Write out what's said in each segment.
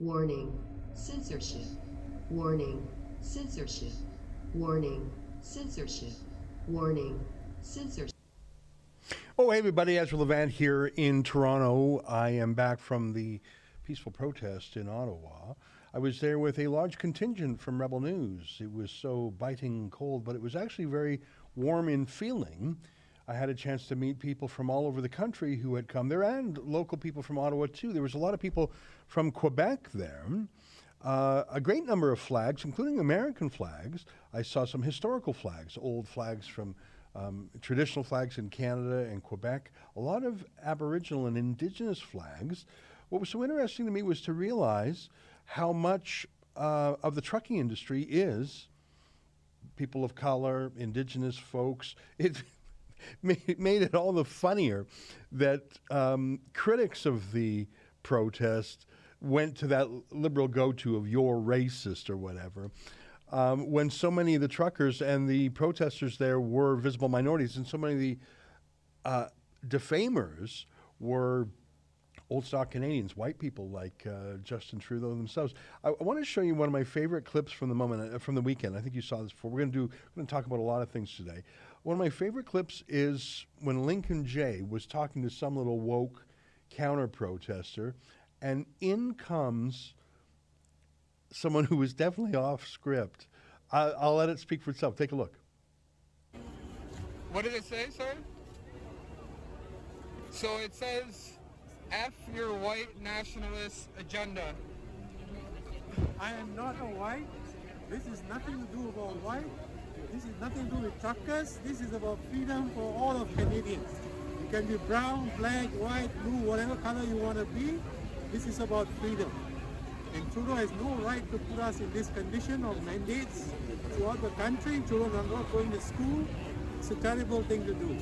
Warning, censorship. Warning, censorship. Warning, censorship. Warning, censorship. Oh, hey everybody, Ezra Levant here in Toronto. I am back from the peaceful protest in Ottawa. I was there with a large contingent from Rebel News. It was so biting cold, but it was actually very warm in feeling. I had a chance to meet people from all over the country who had come there, and local people from Ottawa too. There was a lot of people from Quebec there. A great number of flags, including American flags. I saw some historical flags, old flags from traditional flags in Canada and Quebec, a lot of Aboriginal and Indigenous flags. What was so interesting to me was to realize how much of the trucking industry is people of color, Indigenous folks. It made it all the funnier that critics of the protest went to that liberal go-to of "you're racist" or whatever. When so many of the truckers and the protesters there were visible minorities, and so many of the defamers were old stock Canadians, white people like Justin Trudeau themselves. I want to show you one of my favorite clips from the moment, from the weekend. I think you saw this before. We're going to talk about a lot of things today. One of my favorite clips is when Lincoln Jay was talking to some little woke counter-protester, and in comes someone who was definitely off script. I'll let it speak for itself. Take a look. What did it say, sir? So it says, F your white nationalist agenda. I am not a white. This is nothing to do about white. This is nothing to do with truckers. This is about freedom for all of Canadians. You can be brown, black, white, blue, whatever color you want to be. This is about freedom. And Trudeau has no right to put us in this condition of mandates throughout the country. Children are not going to school. It's a terrible thing to do.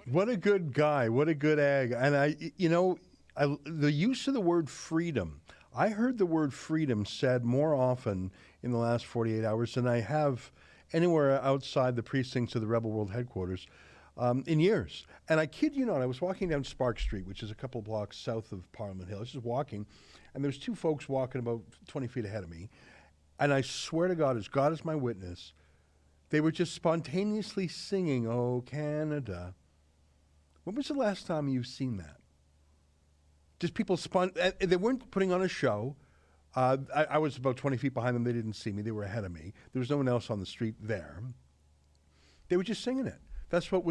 What a good guy. What a good egg. And the use of the word freedom. I heard the word freedom said more often in the last 48 hours than I have anywhere outside the precincts of the Rebel World headquarters in years. And I kid you not, I was walking down Spark Street, which is a couple blocks south of Parliament Hill. I was just walking, and there was two folks walking about 20 feet ahead of me. And I swear to God is my witness, they were just spontaneously singing, "Oh, Canada." When was the last time you've seen that? Just people they weren't putting on a show. I was about 20 feet behind them. They didn't see me. They were ahead of me. There was no one else on the street there. They were just singing it. That's what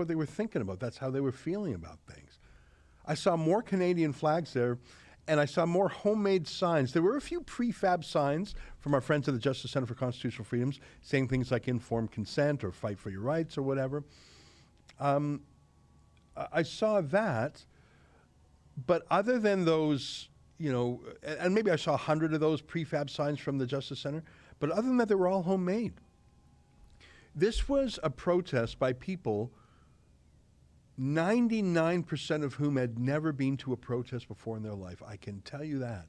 they were thinking about. That's how they were feeling about things. I saw more Canadian flags there, and I saw more homemade signs. There were a few prefab signs from our friends at the Justice Center for Constitutional Freedoms saying things like informed consent or fight for your rights or whatever. I saw that, but other than those, and maybe I saw 100 of those prefab signs from the Justice Center, but other than that, they were all homemade. This was a protest by people, 99% of whom had never been to a protest before in their life. I can tell you that.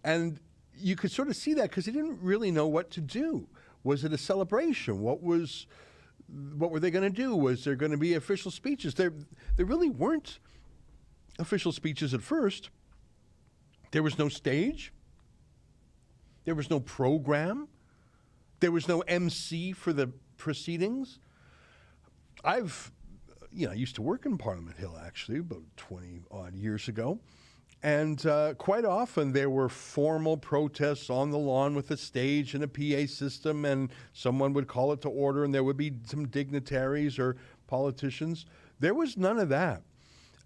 And you could sort of see that because they didn't really know what to do. Was it a celebration? What were they going to do? Was there going to be official speeches? There really weren't official speeches at first. There was no stage. There was no program. There was no MC for the proceedings. I used to work in Parliament Hill, actually, about 20-odd years ago. And quite often there were formal protests on the lawn with a stage and a PA system, and someone would call it to order, and there would be some dignitaries or politicians. There was none of that.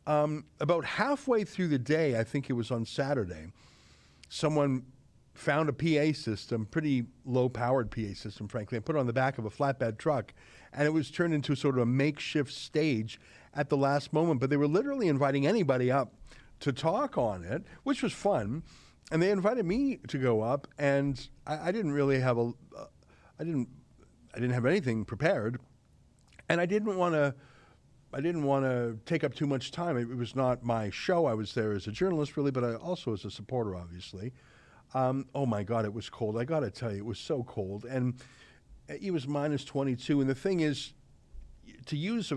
About halfway through the day, I think it was on Saturday, someone found a PA system, pretty low-powered PA system, frankly, and put it on the back of a flatbed truck, and it was turned into sort of a makeshift stage at the last moment. But they were literally inviting anybody up to talk on it, which was fun. And they invited me to go up, and I didn't really have I didn't have anything prepared, and I didn't want to take up too much time. It was not my show. I was there as a journalist, really, but also as a supporter, obviously. Oh my God, it was cold. I got to tell you, it was so cold, and it was minus 22. And the thing is,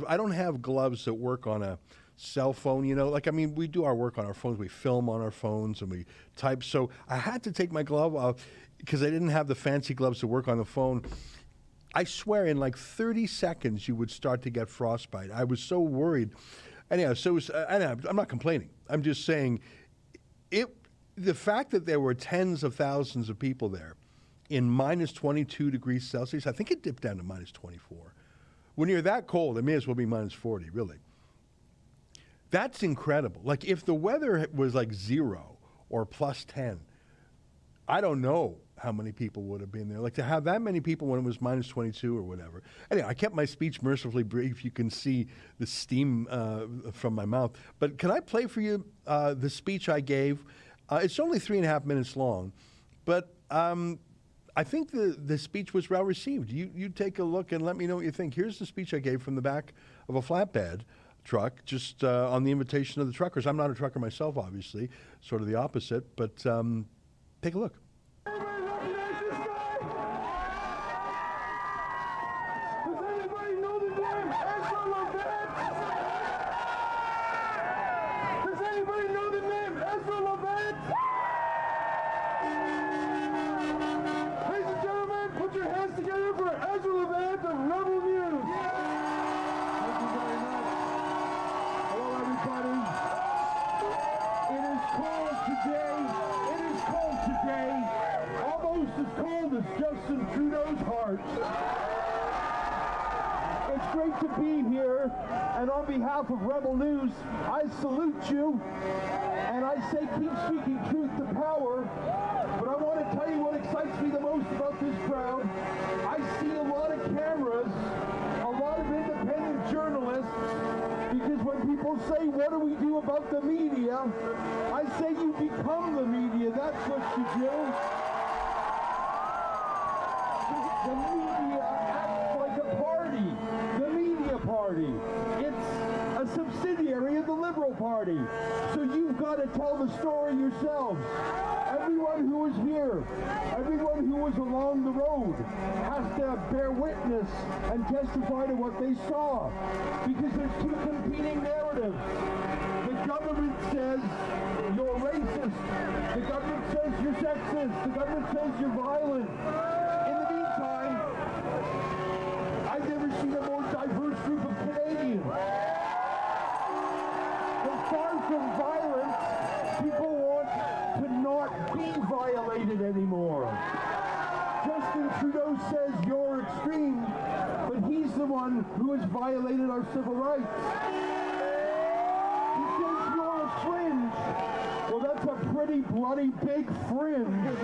I don't have gloves that work on a cell phone, like, I mean, we do our work on our phones. We film on our phones and we type. So I had to take my glove off because I didn't have the fancy gloves to work on the phone. I swear in like 30 seconds you would start to get frostbite. I was so worried. Anyhow, so it was, I'm not complaining. I'm just saying the fact that there were tens of thousands of people there in minus 22 degrees Celsius, I think it dipped down to minus 24. When you're that cold, it may as well be minus 40, really. That's incredible. Like, if the weather was like 0 or plus 10, I don't know how many people would have been there. Like, to have that many people when it was minus 22 or whatever. Anyway, I kept my speech mercifully brief. You can see the steam from my mouth. But can I play for you the speech I gave? It's only 3.5 minutes long, but I think the speech was well received. You take a look and let me know what you think. Here's the speech I gave from the back of a flatbed truck, just on the invitation of the truckers. I'm not a trucker myself, obviously, sort of the opposite, but take a look. Justin Trudeau's heart. It's great to be here, and on behalf of Rebel News, I salute you, and I say keep speaking truth to power, but I want to tell you what excites me the most about this crowd. I see a lot of cameras, a lot of independent journalists, because when people say, what do we do about the media? I say you become the media, that's what you do. The media acts like a party, the media party. It's a subsidiary of the Liberal Party. So you've got to tell the story yourselves. Everyone who was here, everyone who was along the road has to bear witness and testify to what they saw. Because there's two competing narratives. The government says you're racist. The government says you're sexist. The government says you're violent. I've never seen a more diverse group of Canadians. But far from violence, people want to not be violated anymore. Justin Trudeau says you're extreme, but he's the one who has violated our civil rights. He says you're a fringe. Well, that's a pretty bloody big fringe.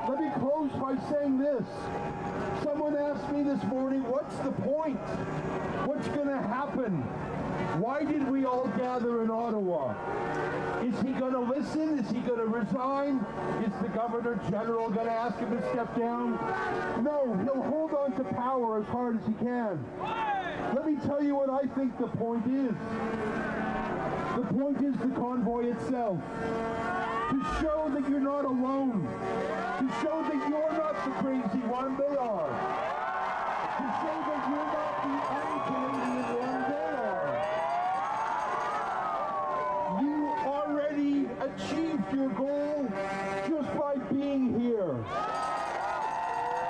Let me close by saying this. Someone asked me this morning, what's the point? What's going to happen? Why did we all gather in Ottawa? Is he going to listen? Is he going to resign? Is the Governor General going to ask him to step down? No, he'll hold on to power as hard as he can. Let me tell you what I think the point is. The point is the convoy itself. To show that you're not alone. To show that you're not the crazy one, they are. To show that you're not the un-Canadian one, they are. You already achieved your goal just by being here.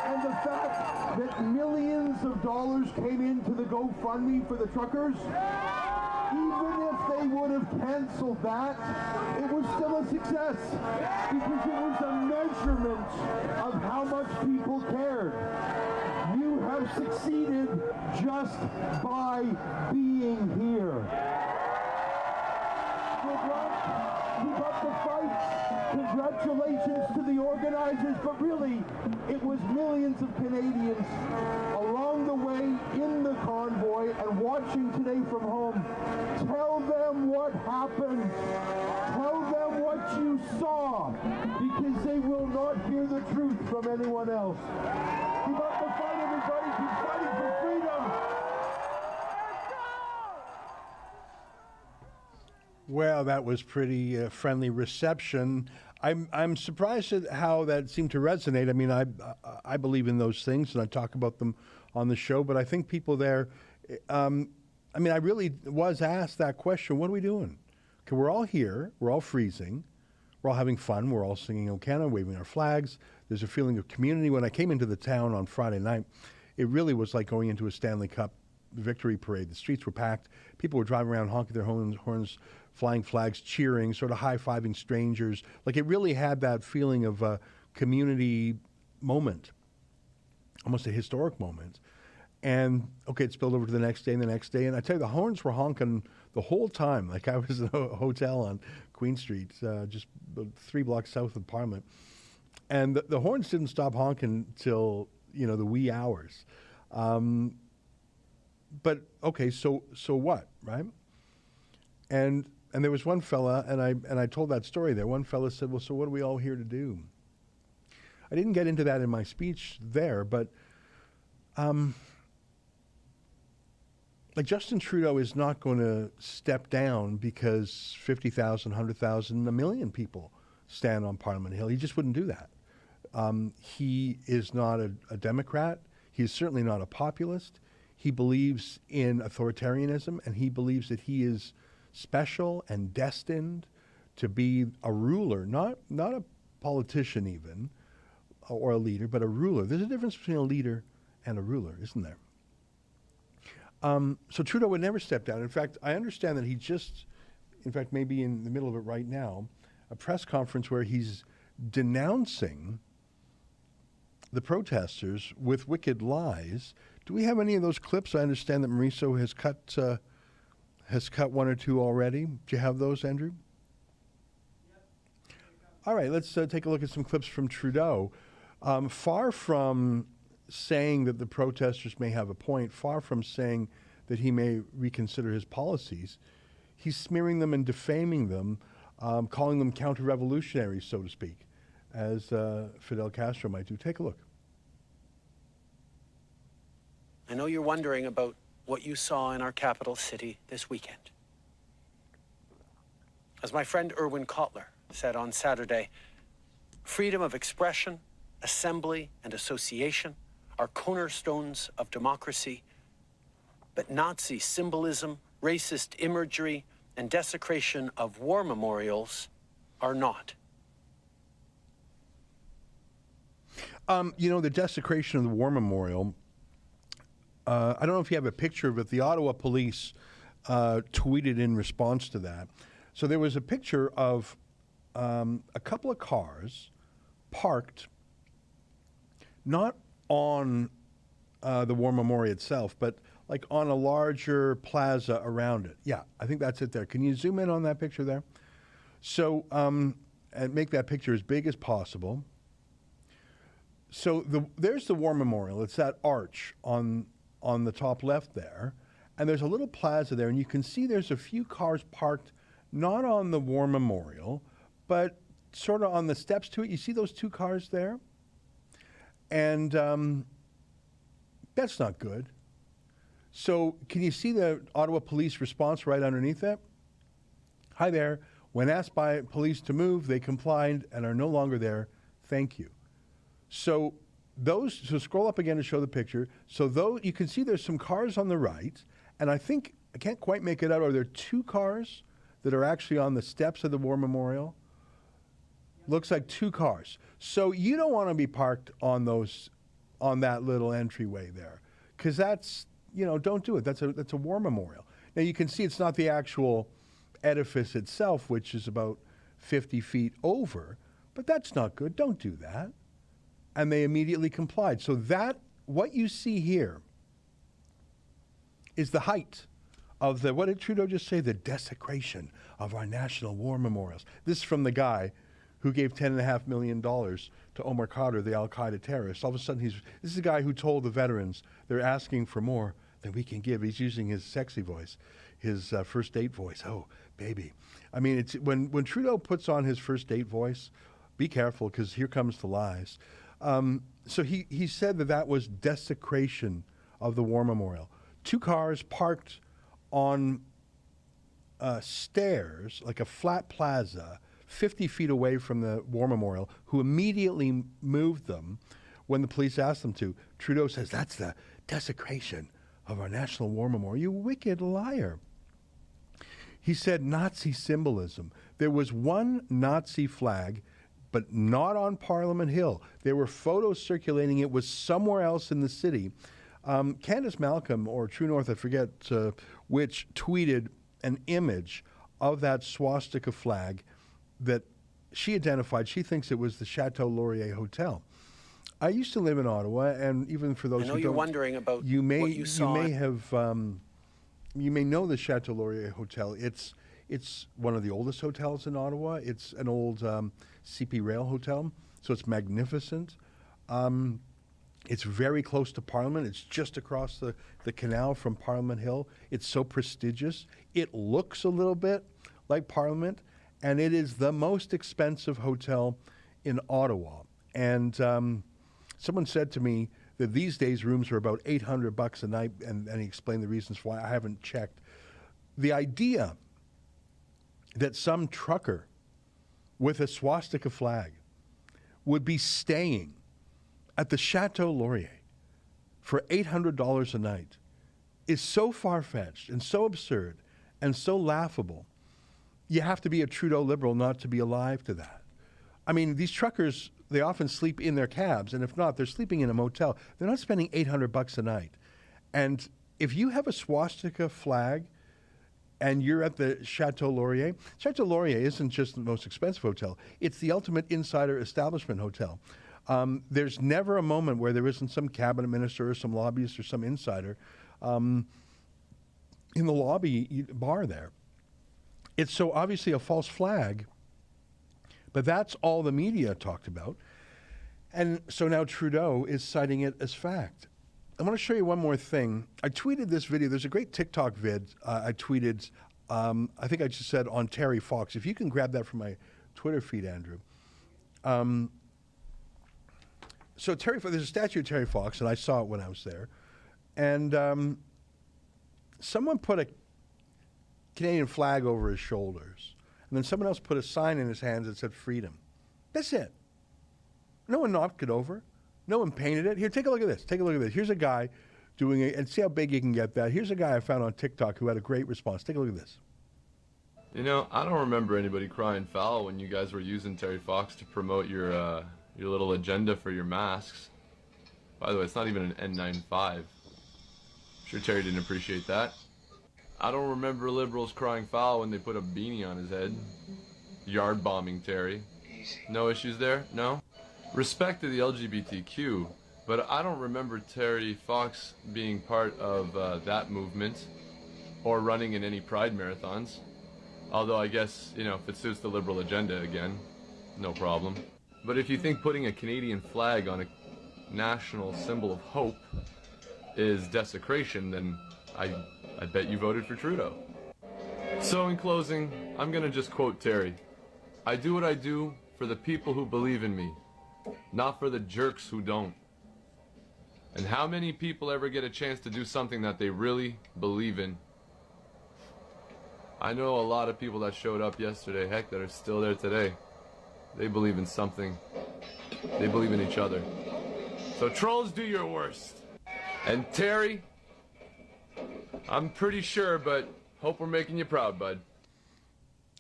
And the fact that millions of dollars came into the GoFundMe for the truckers, even if they would have canceled that, it was still a success because it was a measurement of how much people cared. You have succeeded just by being here. Good luck. Keep up the fight. Congratulations to the organizers, but really, it was millions of Canadians along the way in the convoy and watching today from home. Tell them what happened. Tell them what you saw, because they will not hear the truth from anyone else. Keep up the fight, everybody. Keep fighting for freedom. Well, that was pretty friendly reception. I'm surprised at how that seemed to resonate. I mean, I believe in those things, and I talk about them on the show, but I think people there I mean, I really was asked that question, what are we doing? Okay, we're all here, we're all freezing, we're all having fun, we're all singing O Canada, waving our flags. There's a feeling of community. When I came into the town on Friday night, it really was like going into a Stanley Cup victory parade. The streets were packed. People were driving around honking their horns, flying flags, cheering, sort of high-fiving strangers. Like it really had that feeling of a community moment, almost a historic moment. And, okay, it spilled over to the next day and the next day. And I tell you, the horns were honking the whole time. Like I was in a hotel on Queen Street, just 3 blocks south of Parliament. And the horns didn't stop honking till, the wee hours. But, okay, so what, right? And there was one fella, and I told that story there. One fella said, well, so what are we all here to do? I didn't get into that in my speech there, but like Justin Trudeau is not going to step down because 50,000, 100,000, a million people stand on Parliament Hill. He just wouldn't do that. He is not a Democrat. He is certainly not a populist. He believes in authoritarianism, and he believes that he is special and destined to be a ruler, not a politician even, or a leader, but a ruler. There's a difference between a leader and a ruler, isn't there? So Trudeau would never step down. In fact, I understand that he just, in fact, maybe in the middle of it right now, a press conference where he's denouncing the protesters with wicked lies. Do we have any of those clips? I understand that Mauricio has cut one or two already. Do you have those, Andrew? Yep. All right, let's take a look at some clips from Trudeau. Far from saying that the protesters may have a point, far from saying that he may reconsider his policies, he's smearing them and defaming them, calling them counter-revolutionaries, so to speak, as Fidel Castro might do. Take a look. I know you're wondering about what you saw in our capital city this weekend. As my friend Erwin Kotler said on Saturday, freedom of expression, assembly, and association are cornerstones of democracy, but Nazi symbolism, racist imagery, and desecration of war memorials are not. The desecration of the war memorial, I don't know if you have a picture of it. The Ottawa police tweeted in response to that. So there was a picture of a couple of cars parked not on the war memorial itself, but like on a larger plaza around it. Yeah, I think that's it there. Can you zoom in on that picture there? So, and make that picture as big as possible. So there's the war memorial. It's that arch on the top left there. And there's a little plaza there, and you can see there's a few cars parked not on the war memorial, but sort of on the steps to it. You see those 2 cars there? And that's not good. So can you see the Ottawa police response right underneath that? Hi there. When asked by police to move, they complied and are no longer there. Thank you. So scroll up again to show the picture. So you can see there's some cars on the right, and I think, I can't quite make it out, are there 2 cars that are actually on the steps of the war memorial? Looks like 2 cars. So you don't want to be parked on that little entryway there, because that's, don't do it. That's a war memorial. Now you can see it's not the actual edifice itself, which is about 50 feet over, but that's not good. Don't do that. And they immediately complied. So what you see here is the height of what did Trudeau just say? The desecration of our national war memorials. This is from the guy who gave $10.5 million to Omar Khadr, the al-Qaeda terrorist. All of a sudden, this is the guy who told the veterans they're asking for more than we can give. He's using his sexy voice, his first date voice. Oh, baby. I mean, it's when Trudeau puts on his first date voice, be careful, because here comes the lies. So he said that was desecration of the war memorial. 2 cars parked on stairs, like a flat plaza, 50 feet away from the war memorial, who immediately moved them when the police asked them to. Trudeau says that's the desecration of our National War Memorial. You wicked liar. He said Nazi symbolism. There was one Nazi flag, but not on Parliament Hill. There were photos circulating. It was somewhere else in the city. Candace Malcolm, or True North, I forget which, tweeted an image of that swastika flag that she identified. She thinks it was the Chateau Laurier Hotel. I used to live in Ottawa, and even for those I know who you're don't, wondering about what you saw. You may know the Chateau Laurier Hotel. It's one of the oldest hotels in Ottawa. It's an old CP Rail hotel, so it's magnificent. It's very close to Parliament. It's just across the canal from Parliament Hill. It's so prestigious. It looks a little bit like Parliament, and it is the most expensive hotel in Ottawa. And someone said to me that these days rooms are about $800 a night, and he explained the reasons why. I haven't checked. The idea that some trucker with a swastika flag would be staying at the Chateau Laurier for $800 a night is so far-fetched and so absurd and so laughable. You have to be a Trudeau Liberal not to be alive to that. I mean, these truckers, they often sleep in their cabs, and if not, they're sleeping in a motel. They're not spending $800 a night. And if you have a swastika flag and you're at the Chateau Laurier isn't just the most expensive hotel. It's the ultimate insider establishment hotel. There's never a moment where there isn't some cabinet minister or some lobbyist or some insider in the lobby bar there. It's so obviously a false flag, but that's all the media talked about. And so now Trudeau is citing it as fact. I want to show you one more thing. I tweeted this video. There's a great TikTok vid I tweeted. I think I just said on Terry Fox. If you can grab that from my Twitter feed, Andrew. So there's a statue of Terry Fox, and I saw it when I was there. And someone put a Canadian flag over his shoulders. And then someone else put a sign in his hands that said freedom. That's it. No one knocked it over. No one painted it. Here, take a look at this. Take a look at this. Here's a guy doing it, and see how big you can get that. Here's a guy I found on TikTok who had a great response. Take a look at this. You know, I don't remember anybody crying foul when you guys were using Terry Fox to promote your little agenda for your masks. By the way, it's not even an N95. I'm sure Terry didn't appreciate that. I don't remember liberals crying foul when they put a beanie on his head. Yard bombing Terry. No issues there? No? Respect to the LGBTQ, but I don't remember Terry Fox being part of that movement or running in any pride marathons. Although I guess, you know, if it suits the liberal agenda again, no problem. But if you think putting a Canadian flag on a national symbol of hope is desecration, then I bet you voted for Trudeau. So in closing, I'm gonna just quote Terry. I do what I do for the people who believe in me, not for the jerks who don't. And how many people ever get a chance to do something that they really believe in? I know a lot of people that showed up yesterday, heck, that are still there today. They believe in something. They believe in each other. So trolls, do your worst. And Terry, I'm pretty sure, but hope we're making you proud, bud.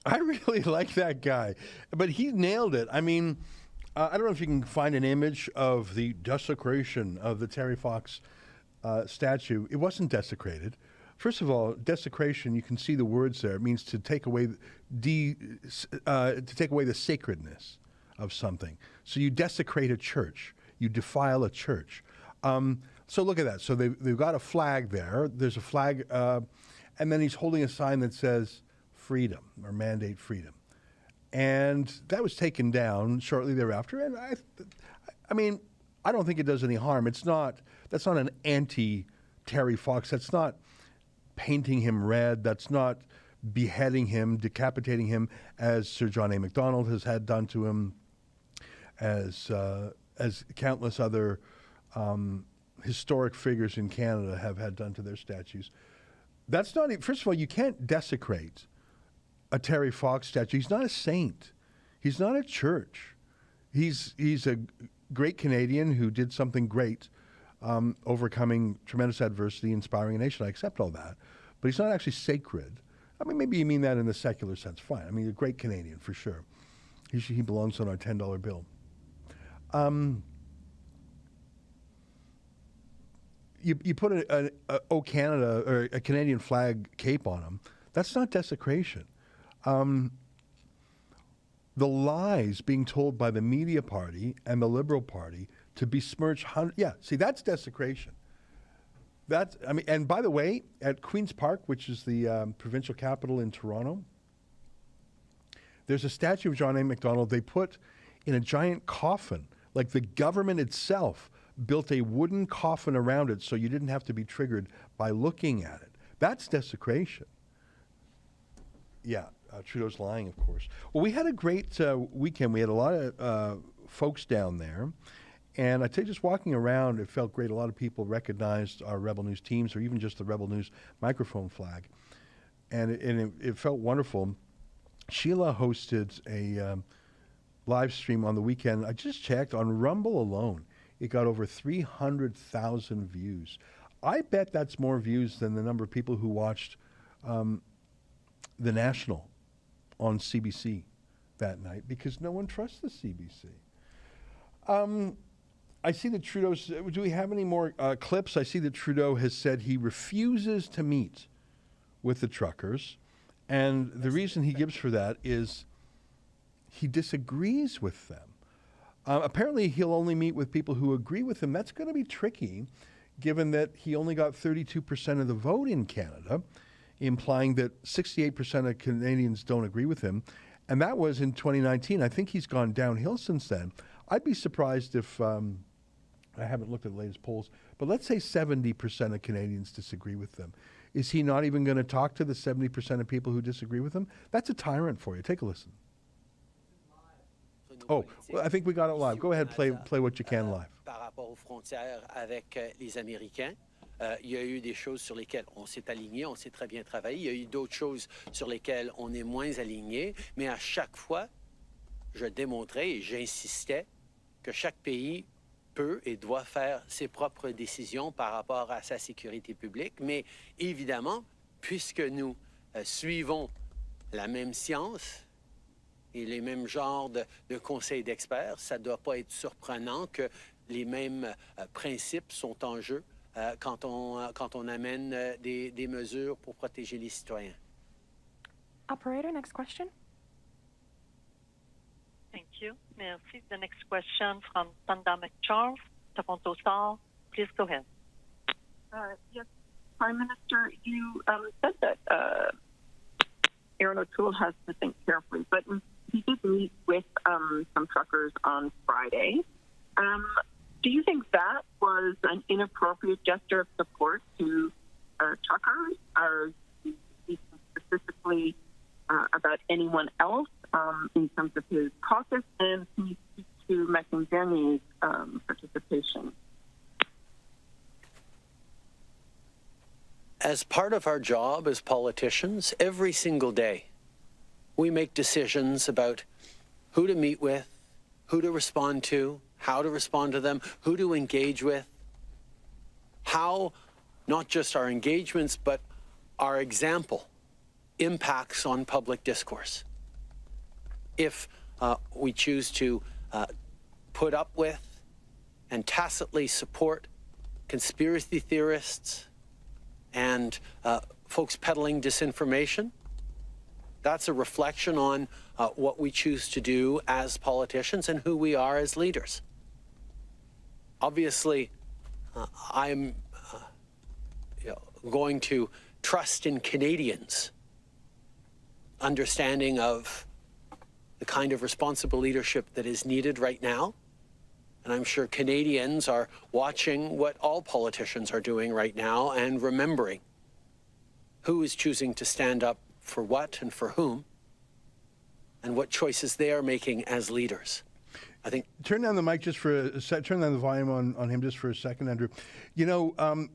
I really like that guy, but he nailed it. I mean, I don't know if you can find an image of the desecration of the Terry Fox statue. It wasn't desecrated. First of all, desecration, you can see the words there. It means to take away the sacredness of something. So you desecrate a church. You defile a church. So look at that. So they've got a flag there. There's a flag, and then he's holding a sign that says freedom or mandate freedom. And that was taken down shortly thereafter. And I mean, I don't think it does any harm. That's not an anti-Terry Fox. That's not painting him red. That's not beheading him, decapitating him, as Sir John A. Macdonald has had done to him, as countless other historic figures in Canada have had done to their statues. That's not, first of all, you can't desecrate a Terry Fox statue. He's not a saint. He's not a church. He's a great Canadian who did something great overcoming tremendous adversity, inspiring a nation. I accept all that. But he's not actually sacred. I mean, maybe you mean that in the secular sense. Fine. I mean, a great Canadian, for sure. He belongs on our $10 bill. You put a "O Canada" or a Canadian flag cape on him. That's not desecration. The lies being told by the media party and the Liberal Party to besmirch that's desecration. And by the way, at Queen's Park, which is the provincial capital in Toronto, there's a statue of John A. Macdonald they put in a giant coffin. Like the government itself built a wooden coffin around it so you didn't have to be triggered by looking at it. That's desecration. Yeah, Trudeau's lying, of course. Well, we had a great weekend. We had a lot of folks down there. And I tell you, just walking around, it felt great. A lot of people recognized our Rebel News teams or even just the Rebel News microphone flag. And it felt wonderful. Sheila hosted a live stream on the weekend. I just checked. On Rumble alone, it got over 300,000 views. I bet that's more views than the number of people who watched The National on CBC that night because no one trusts the CBC. I see that Trudeau's, do we have any more clips? I see that Trudeau has said he refuses to meet with the truckers. And the reason he gives for that is he disagrees with them. Apparently, he'll only meet with people who agree with him. That's going to be tricky, given that he only got 32% of the vote in Canada, implying that 68% of Canadians don't agree with him. And that was in 2019. I think he's gone downhill since then. I'd be surprised if, I haven't looked at the latest polls, but let's say 70% of Canadians disagree with them. Is he not even going to talk to the 70% of people who disagree with him? That's a tyrant for you. Take a listen. Oh, well, I think we got it live. Go ahead, play what you can live. Par rapport aux frontières avec les Américains, il y a eu des choses sur lesquelles on s'est aligné, on s'est très bien travaillé. Il y a eu d'autres choses sur lesquelles on est moins aligné, mais à chaque fois, je démontrais et j'insistais que chaque pays peut et doit faire ses propres décisions par rapport à sa sécurité publique. Mais évidemment, puisque nous suivons la même science et les mêmes genres de conseils d'experts, ça ne doit pas être surprenant que les mêmes principes sont en jeu quand on amène des mesures pour protéger les citoyens. Operator, next question. Thank you. Merci. The next question from Tanda McCharles, Toronto Star. Please go ahead. Yes, Prime Minister, you said that Aaron O'Toole has to think carefully, but he did meet with some truckers on Friday. Do you think that was an inappropriate gesture of support to truckers, or specifically about anyone else in terms of his caucus, and can you speak to McInerney's participation? As part of our job as politicians, every single day, we make decisions about who to meet with, who to respond to, how to respond to them, who to engage with, how not just our engagements, but our example impacts on public discourse. If we choose to put up with and tacitly support conspiracy theorists and folks peddling disinformation, that's a reflection on what we choose to do as politicians and who we are as leaders. Obviously, I'm going to trust in Canadians' understanding of the kind of responsible leadership that is needed right now. And I'm sure Canadians are watching what all politicians are doing right now and remembering who is choosing to stand up for what and for whom, and what choices they are making as leaders. I think. Turn down the mic just for a sec. Turn down the volume on him just for a second, Andrew. You know,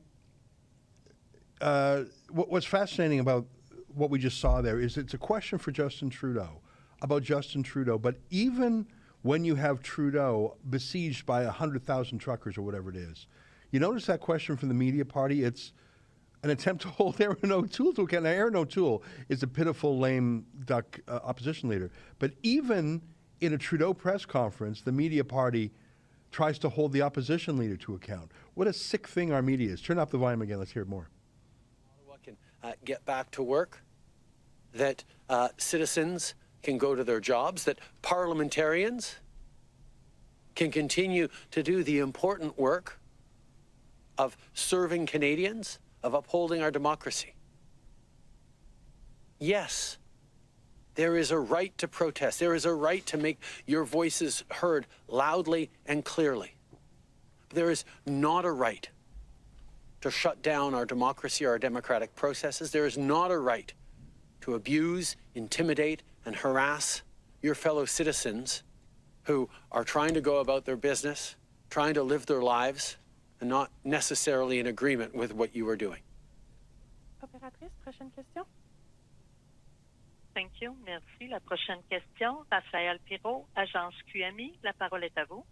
what's fascinating about what we just saw there is it's a question for Justin Trudeau, about Justin Trudeau. But even when you have Trudeau besieged by 100,000 truckers or whatever it is, You notice that question from the media party? It's an attempt to hold Erin O'Toole to account. Now, Erin O'Toole is a pitiful, lame duck opposition leader. But even in a Trudeau press conference, the media party tries to hold the opposition leader to account. What a sick thing our media is. Turn up the volume again. Let's hear it more. Ottawa can get back to work, that citizens can go to their jobs, that parliamentarians can continue to do the important work of serving Canadians, of upholding our democracy. Yes, there is a right to protest. There is a right to make your voices heard loudly and clearly. There is not a right to shut down our democracy or our democratic processes. There is not a right to abuse, intimidate, and harass your fellow citizens who are trying to go about their business, trying to live their lives, and not necessarily in agreement with what you are doing. Opératrice, prochaine question. Thank you. Merci. La prochaine question, Raphaël Pirot, Agence QMI. La parole est à vous.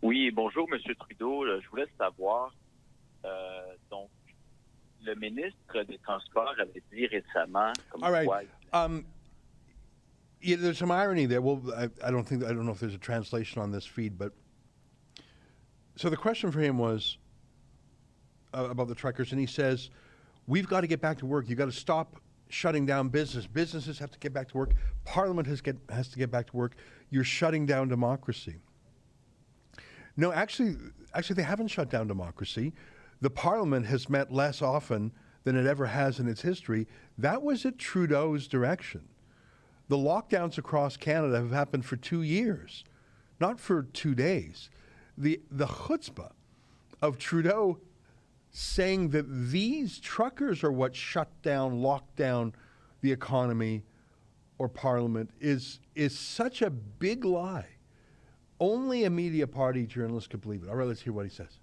Oui, bonjour, Monsieur Trudeau. Je voulais savoir, donc, le ministre des Transports avait dit récemment, comme All right. quoi... Yeah, there's some irony there. Well, I don't know if there's a translation on this feed, but so the question for him was about the truckers, and he says, "We've got to get back to work. You've got to stop shutting down business. Businesses have to get back to work. Parliament has to get back to work. You're shutting down democracy." No, actually, they haven't shut down democracy. The Parliament has met less often than it ever has in its history. That was at Trudeau's direction. The lockdowns across Canada have happened for 2 years, not for 2 days. The chutzpah of Trudeau saying that these truckers are what shut down, locked down the economy or Parliament is such a big lie. Only a media party journalist could believe it. All right, let's hear what he says.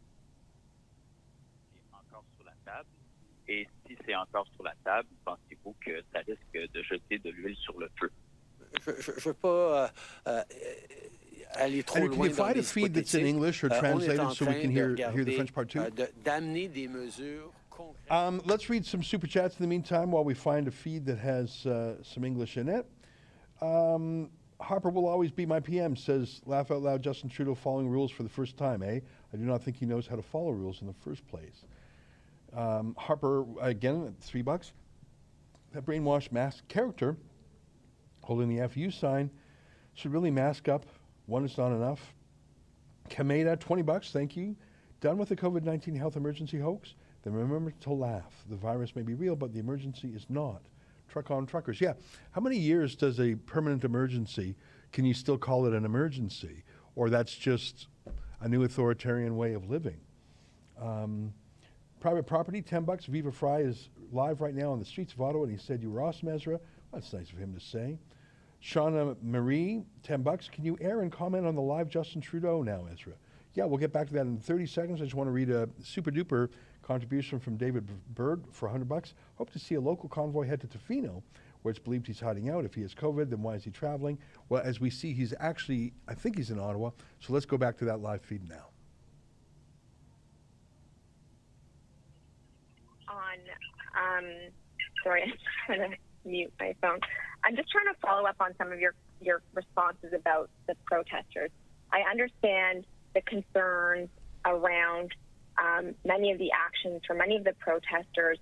Encore sur la table. Et si c'est encore sur la table, pensez-vous que ça risque de jeter de l'huile sur le feu? Je ne veux pas aller trop And can loin you dans find a les feed that's in hypothèses. English or On est translated en so we train can de hear the regarder, French part too? d'amener des mesures concrètes. Let's read some super chats in the meantime while we find a feed that has some English in it. Harper will always be my PM, says, laugh out loud, Justin Trudeau following rules for the first time, eh? I do not think he knows how to follow rules in the first place. Harper, again, at $3. That brainwashed masked character holding the FU sign should really mask up. One is not enough. Kameda, $20, thank you. Done with the COVID-19 health emergency hoax? Then remember to laugh. The virus may be real, but the emergency is not. Truck on truckers. Yeah. How many years does a permanent emergency, can you still call it an emergency? Or that's just a new authoritarian way of living? Private property, $10. Viva Fry is live right now on the streets of Ottawa, and he said, "You were awesome, Ezra." That's nice of him to say. Shauna Marie, $10. Can you air and comment on the live Justin Trudeau now, Ezra? Yeah, we'll get back to that in 30 seconds. I just want to read a super duper contribution from David Bird for $100. Hope to see a local convoy head to Tofino, where it's believed he's hiding out. If he has COVID, then why is he traveling? Well, as we see, he's actually, I think he's in Ottawa. So let's go back to that live feed now. Sorry, I'm trying to mute my phone. I'm just trying to follow up on some of your responses about the protesters. I understand the concerns around many of the actions for many of the protesters,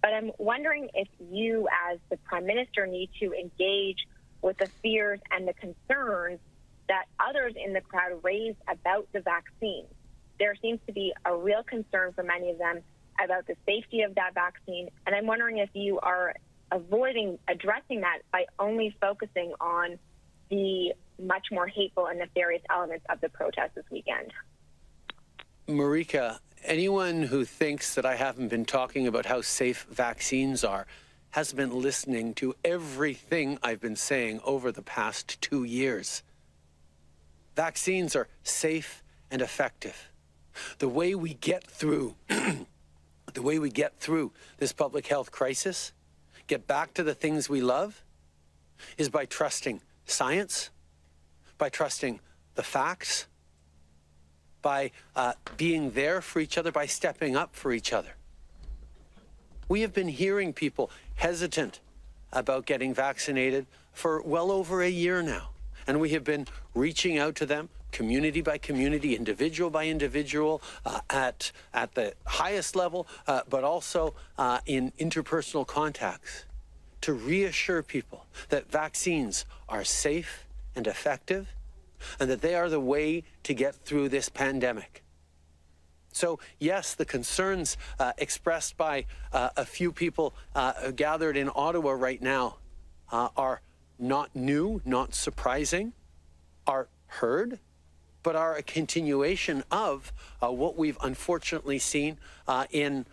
but I'm wondering if you, as the Prime Minister, need to engage with the fears and the concerns that others in the crowd raised about the vaccine. There seems to be a real concern for many of them about the safety of that vaccine, and I'm wondering if you are avoiding addressing that by only focusing on the much more hateful and nefarious elements of the protest this weekend. Marika, anyone who thinks that I haven't been talking about how safe vaccines are has been listening to everything I've been saying over the past 2 years. Vaccines are safe and effective. The way we get through this public health crisis, get back to the things we love, is by trusting science, by trusting the facts, by being there for each other, by stepping up for each other. We have been hearing people hesitant about getting vaccinated for well over a year now. And we have been reaching out to them, community by community, individual by individual, at the highest level, but also in interpersonal contacts, to reassure people that vaccines are safe and effective, and that they are the way to get through this pandemic. So, yes, the concerns expressed by a few people gathered in Ottawa right now are not new, not surprising, are heard, but are a continuation of what we've unfortunately seen in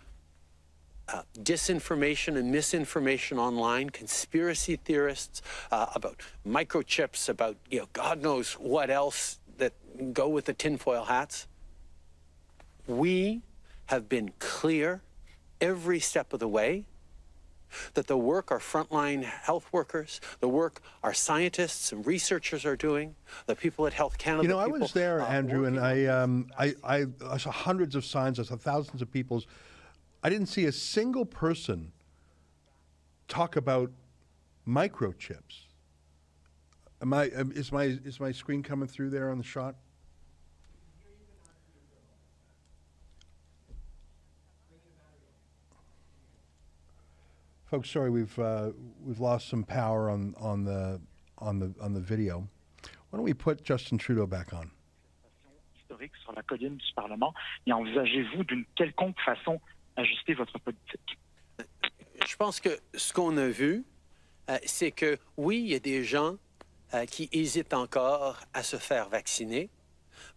disinformation and misinformation online, conspiracy theorists about microchips, about God knows what else that go with the tinfoil hats. We have been clear every step of the way that the work our frontline health workers, the work our scientists and researchers are doing, the people at Health Canada. You know, I was there, Andrew, and I saw hundreds of signs. I saw thousands of people's. I didn't see a single person talk about microchips. Is my screen coming through there on the shot? Folks, sorry, we've lost some power on the video. Why don't we put Justin Trudeau back on? Historique sur la colline du Parlement, et envisagez-vous d'une quelconque façon ajuster votre politique? Je pense que ce qu'on a vu, c'est que oui, il y a des gens qui hésitent encore à se faire vacciner,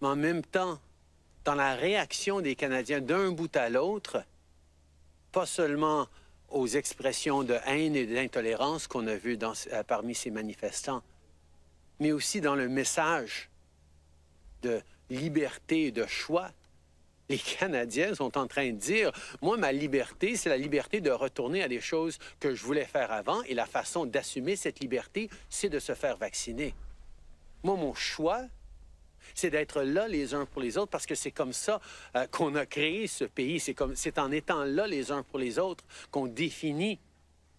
mais en même temps, dans la réaction des Canadiens d'un bout à l'autre, pas seulement aux expressions de haine et d'intolérance qu'on a vues parmi ces manifestants, mais aussi dans le message de liberté et de choix. Les Canadiens sont en train de dire, moi, ma liberté, c'est la liberté de retourner à des choses que je voulais faire avant, et la façon d'assumer cette liberté, c'est de se faire vacciner. Moi, mon choix, c'est d'être là les uns pour les autres, parce que c'est comme ça qu'on a créé ce pays. C'est en étant là les uns pour les autres qu'on définit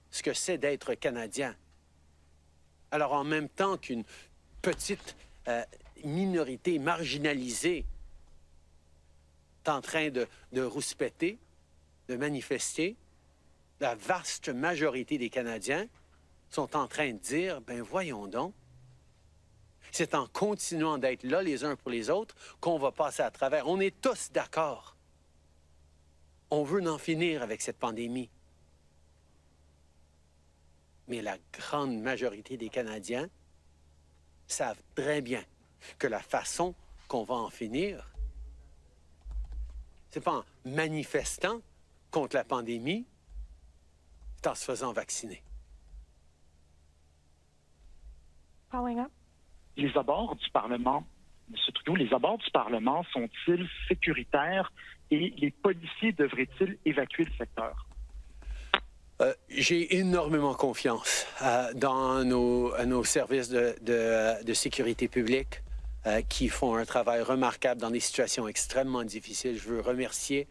ce que c'est d'être Canadien. Alors, en même temps qu'une petite minorité marginalisée est en train de rouspéter, de manifester, la vaste majorité des Canadiens sont en train de dire, ben voyons donc, c'est en continuant d'être là les uns pour les autres qu'on va passer à travers. On est tous d'accord. On veut en finir avec cette pandémie. Mais la grande majorité des Canadiens savent très bien que la façon qu'on va en finir, c'est pas en manifestant contre la pandémie, c'est en se faisant vacciner. Following up. Les abords du Parlement, M. Trudeau, les abords du Parlement sont-ils sécuritaires et les policiers devraient-ils évacuer le secteur? J'ai énormément confiance dans nos services de sécurité publique qui font un travail remarquable dans des situations extrêmement difficiles. Je veux remercier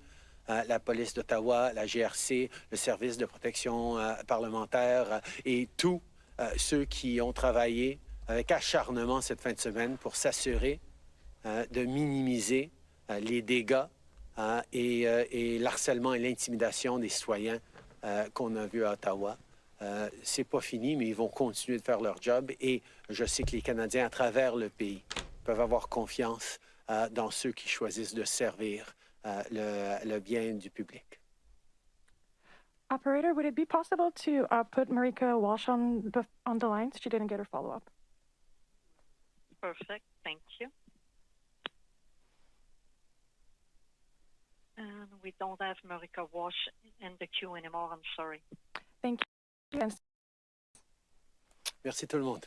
la police d'Ottawa, la GRC, le service de protection parlementaire et tous ceux qui ont travaillé avec acharnement cette fin de semaine pour s'assurer de minimiser les dégâts et l'harcèlement et l'intimidation des citoyens qu'on a vus à Ottawa. C'est pas fini, mais ils vont continuer de faire leur job et je sais que les Canadiens à travers le pays peuvent avoir confiance dans ceux qui choisissent de servir le bien du public. Operator, would it be possible to put Marika Walsh on the line? She didn't get her follow-up. Perfect. Thank you. And we don't have Marika Walsh in the queue anymore. I'm sorry. Thank you. Merci tout le monde.